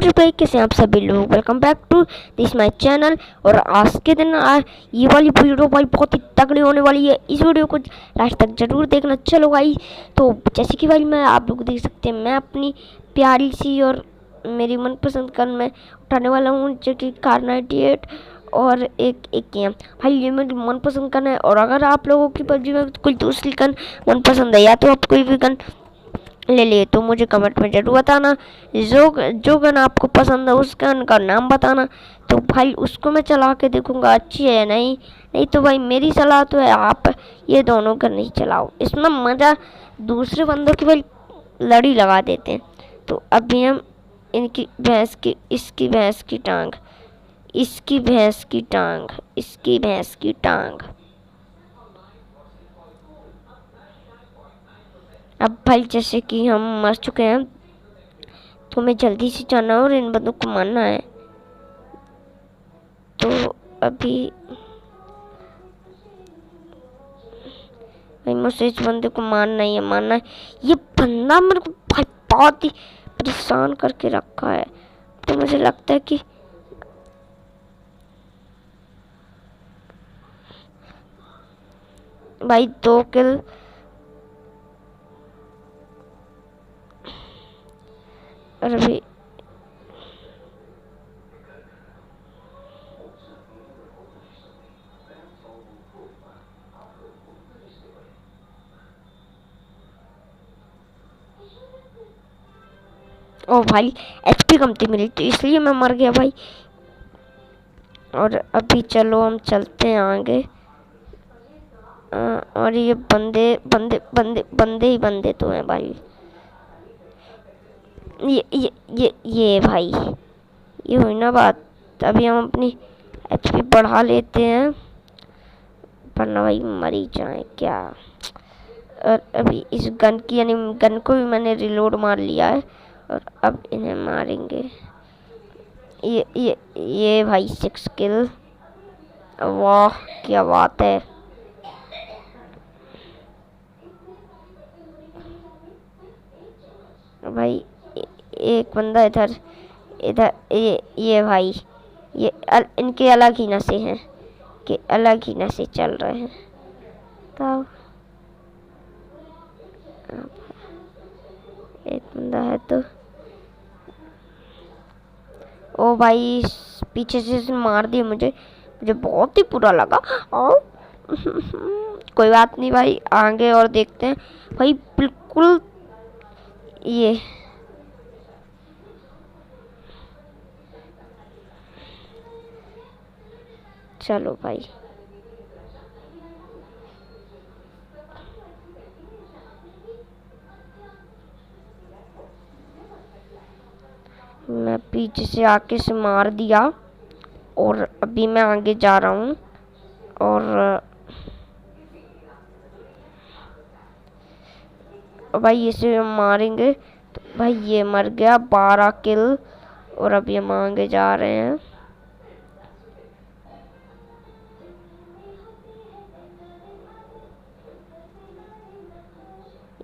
भाई कैसे आप सभी लोग, welcome back to this my channel. और आज के दिन ये वाली वीडियो भाई बहुत ही तगड़ी होने वाली है। इस वीडियो को लास्ट तक जरूर देखना। चलो भाई, तो जैसे कि भाई मैं आप लोग देख सकते हैं, मैं अपनी प्यारी सी और मेरी मनपसंद गन में उठाने वाला हूँ, जो कि कार 98 और एक है भाई। ये मेरी मनपसंद गन है। और अगर आप लोगों की पबजी में कोई दूसरी गन मनपसंद है या तो आप कोई भी गन ले लिए तो मुझे कमेंट में जरूर बताना। जो गन आपको पसंद है उस गन का नाम बताना, तो भाई उसको मैं चला के देखूंगा अच्छी है या नहीं तो भाई मेरी सलाह तो है आप ये दोनों गन नहीं चलाओ। इसमें मज़ा दूसरे बंदों की भाई लड़ी लगा देते हैं। तो अभी हम इनकी भैंस की, इसकी भैंस की टांग, इसकी भैंस की टांग, इसकी भैंस की टांग। अब भाई जैसे कि हम मर चुके हैं तो हमें जल्दी से जाना और इन बंदों को मारना है। तो अभी भाई मुझसे इस बंदे को मारना है। ये बंदा मेरे को भाई बहुत ही परेशान करके रखा है। तो मुझे लगता है कि भाई 2 किल और अभी ओ भाई एचपी कम थी मेरी, तो इसलिए मैं मर गया भाई। और अभी चलो हम चलते हैं आगे। और ये बंदे बंदे बंदे बंदे ही बंदे तो हैं भाई। ये भाई ये हुई ना बात। अभी हम अपनी एचपी बढ़ा लेते हैं, वरना भाई मर ही जाए क्या। और अभी इस गन की यानी गन को भी मैंने रिलोड मार लिया है और अब इन्हें मारेंगे। ये भाई 6 किल, वाह क्या बात है भाई। एक बंदा इधर इधर ये भाई इनके अलग ही नशे हैं, कि अलग ही नशे चल रहे हैं। तो एक बंदा है तो ओ भाई पीछे से मार दिया मुझे बहुत ही बुरा लगा। कोई बात नहीं भाई, आगे और देखते हैं भाई। बिल्कुल ये चलो भाई मैं पीछे से आके से मार दिया और अभी मैं आगे जा रहा हूँ। और भाई इसे हम मारेंगे तो भाई ये मर गया, 12 किल। और अभी हम आगे जा रहे हैं।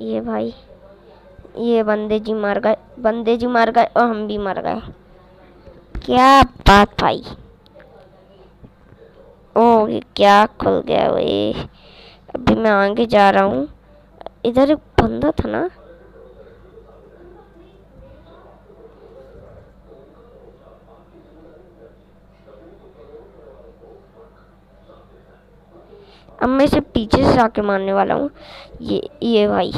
ये भाई ये बंदे जी मर गए और हम भी मर गए। क्या बात भाई। ओ ये क्या खुल गया वे। अभी मैं आगे जा रहा हूँ। इधर एक बंदा था ना, अब मैं इसे पीछे से आके मारने वाला हूँ। ये भाई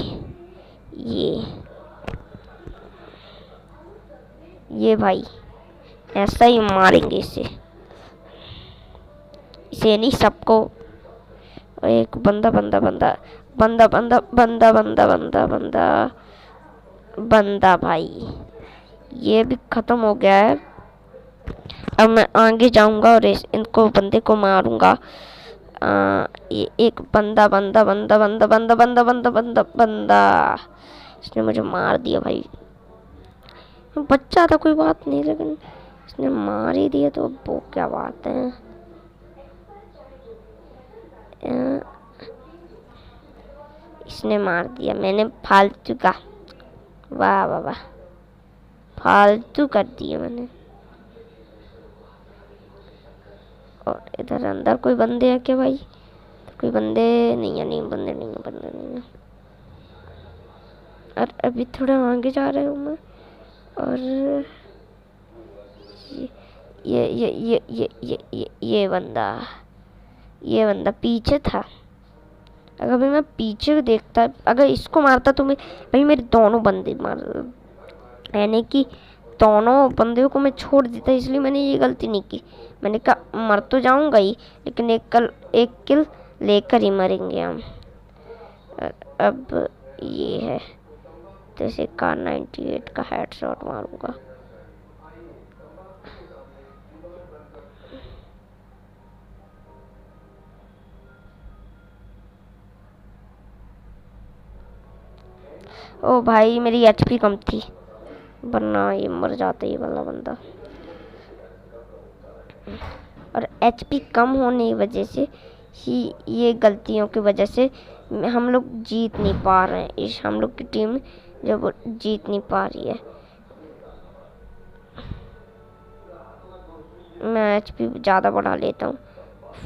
ये भाई ऐसा ही मारेंगे इसे नहीं सबको। एक बंदा बंदा बंदा बंदा बंदा बंदा बंदा बंदा बंदा बंदा भाई ये भी खत्म हो गया है। अब मैं आगे जाऊंगा और इनको बंदे को मारूंगा। ये एक बंदा बंदा बंदा बंदा बंदा बंदा बंदा बंदा बंदा इसने मुझे मार दिया भाई। बच्चा था कोई बात नहीं, लेकिन इसने मार ही दिया तो वो क्या बात है। इसने मार दिया मैंने फालतू का। वाह वाह वाह फालतू कर दिए मैंने। और इधर अंदर कोई बंदे हैं क्या भाई? कोई बंदे नहीं है, नहीं बंदे नहीं है, बंदे नहीं है। और अभी थोड़ा आगे जा रहा हूँ मैं। और ये बंदा पीछे था। अगर भाई मैं पीछे देखता, अगर इसको मारता तो मैं भाई मेरे दोनों बंदे मार, यानी कि दोनों बंदे को मैं छोड़ देता। इसलिए मैंने ये गलती नहीं की। मैंने कहा मर तो जाऊंगा ही, लेकिन एक किल लेकर ही मरेंगे हम। अब ये है तो इसे कार 98 का हेडशॉट मारूंगा। ओ भाई मेरी एचपी कम थी, वरना ये मर जाता ये वाला बंदा। और एचपी कम होने की वजह से ही, ये गलतियों की वजह से हम लोग जीत नहीं पा रहे हैं। इस हम लोग की टीम जो वो जीत नहीं पा रही है। मैं एचपी ज़्यादा बढ़ा लेता हूँ,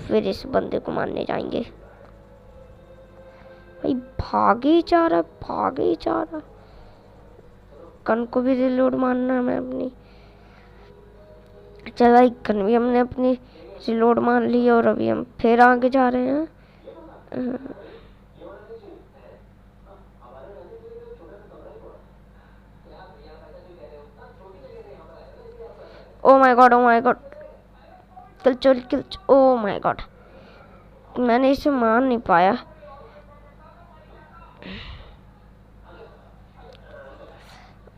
फिर इस बंदे को मारने जाएंगे। भाई भागे ही जा रहा। गन को भी रिलोड मारना है मैं अपनी। चल भाई गन भी हमने अपनी रिलोड मार ली और अभी हम फिर आगे जा रहे हैं। Oh my God kill. Oh my God, मैंने इसे मार नहीं पाया।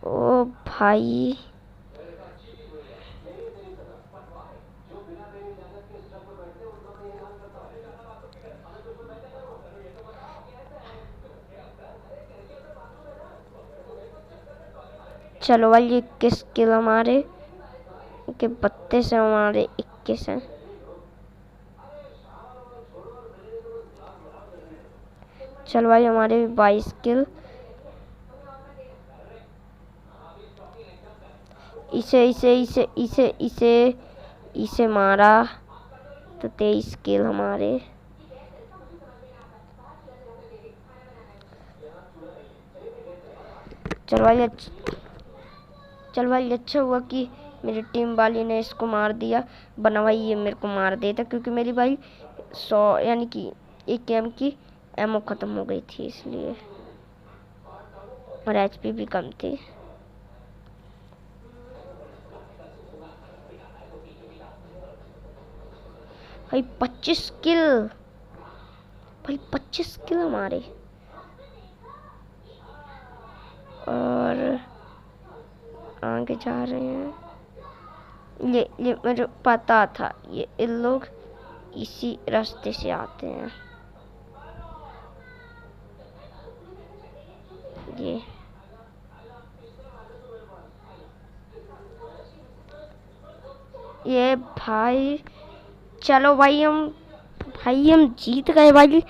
ओ भाई चलो भाई, ये 21 किल हमारे के 32 है, हमारे 21 हैं। चलो भाई हमारे 22 किल। इसे मारा तो 23 किल हमारे। चल भाई अच्छा हुआ कि मेरी टीम वाली ने इसको मार दिया, वरना भाई ये मेरे को मार देता, क्योंकि मेरी भाई 100 यानी कि एक एम की एमओ ख़त्म हो गई थी इसलिए, और एचपी भी कम थी। भाई 25 किल हमारे। और आगे जा रहे हैं। ये मुझे पता था, ये इन लोग इसी रास्ते से आते हैं। ये भाई चलो भाई हम जीत गए भाई,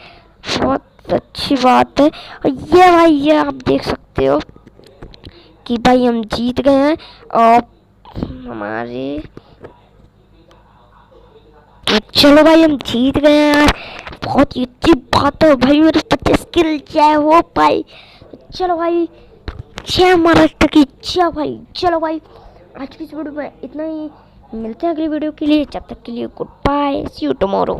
बहुत अच्छी बात है। और ये भाई ये आप देख सकते हो कि भाई हम जीत गए हैं। और हमारे चलो भाई हम जीत गए हैं यार, बहुत ही अच्छी बात है भाई। मेरे 25 किल जय हो भाई। चलो भाई जय महाराष्ट्र की जय भाई। चलो भाई आज की इस वीडियो में इतना ही, मिलते हैं अगली वीडियो के लिए। जब तक के लिए good bye, see you tomorrow.